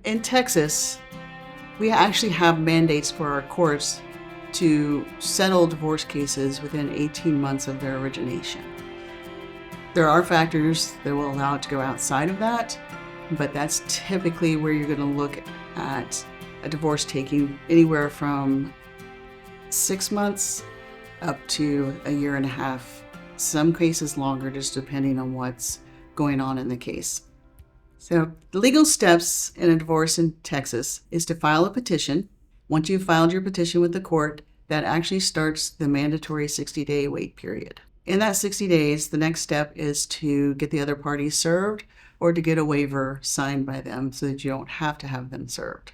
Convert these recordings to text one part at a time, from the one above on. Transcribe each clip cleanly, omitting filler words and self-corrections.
In Texas, we actually have mandates for our courts to settle divorce cases within 18 months of their origination. There are factors that will allow it to go outside of that, but that's typically where you're going to look at a divorce taking anywhere from 6 months up to a year and a half, some cases longer, just depending on what's going on in the case. So the legal steps in a divorce in Texas is to file a petition. Once you've filed your petition with the court, that actually starts the mandatory 60-day wait period. In that 60 days, the next step is to get the other party served or to get a waiver signed by them so that you don't have to have them served.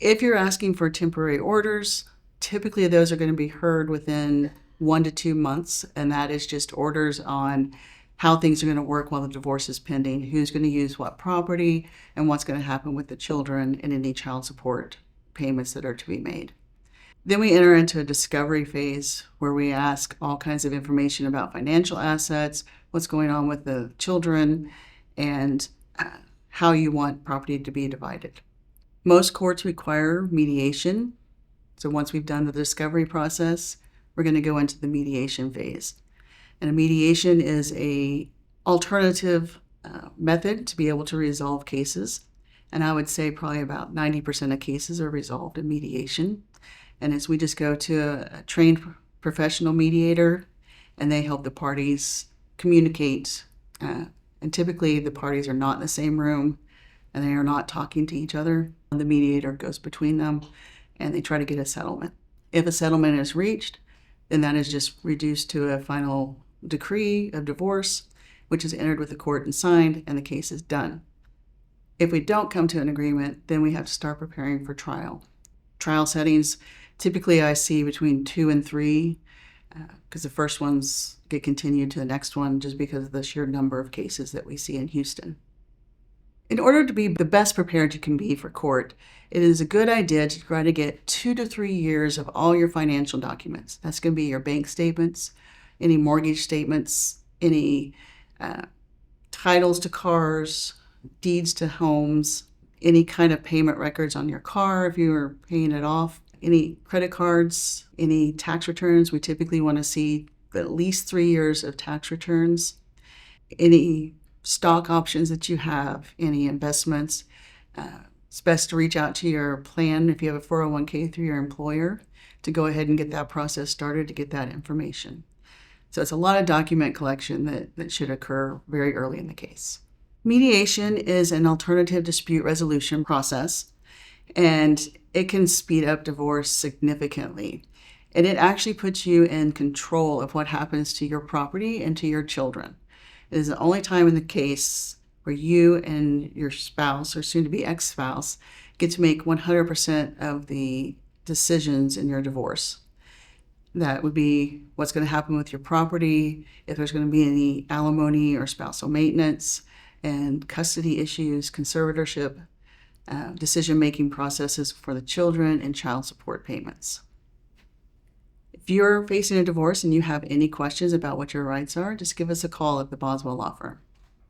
If you're asking for temporary orders, typically those are going to be heard within 1 to 2 months, and that is just orders on how things are going to work while the divorce is pending, who's going to use what property, and what's going to happen with the children and any child support payments that are to be made. Then we enter into a discovery phase where we ask all kinds of information about financial assets, what's going on with the children, and how you want property to be divided. Most courts require mediation. So once we've done the discovery process, we're going to go into the mediation phase. And a mediation is an alternative method to be able to resolve cases. And I would say probably about 90% of cases are resolved in mediation. And as we just go to a trained professional mediator, and they help the parties communicate. And typically the parties are not in the same room, and they are not talking to each other. The mediator goes between them, and they try to get a settlement. If a settlement is reached, then that is just reduced to a final decree of divorce, which is entered with the court and signed, and the case is done. If we don't come to an agreement, then we have to start preparing for trial. Trial settings, typically I see between 2 and 3, because the first ones get continued to the next one just because of the sheer number of cases that we see in Houston. In order to be the best prepared you can be for court, it is a good idea to try to get 2 to 3 years of all your financial documents. That's going to be your bank statements, any mortgage statements, any titles to cars, deeds to homes, any kind of payment records on your car if you are paying it off, any credit cards, any tax returns. We typically want to see at least 3 years of tax returns, any stock options that you have, any investments. It's best to reach out to your plan if you have a 401k through your employer to go ahead and get that process started to get that information. So it's a lot of document collection that should occur very early in the case. Mediation is an alternative dispute resolution process, and it can speed up divorce significantly. And it actually puts you in control of what happens to your property and to your children. It is the only time in the case where you and your spouse, or soon-to-be ex-spouse, get to make 100% of the decisions in your divorce. That would be what's going to happen with your property, if there's going to be any alimony or spousal maintenance, and custody issues, conservatorship, decision-making processes for the children, and child support payments. If you're facing a divorce and you have any questions about what your rights are, just give us a call at the Boswell Law Firm.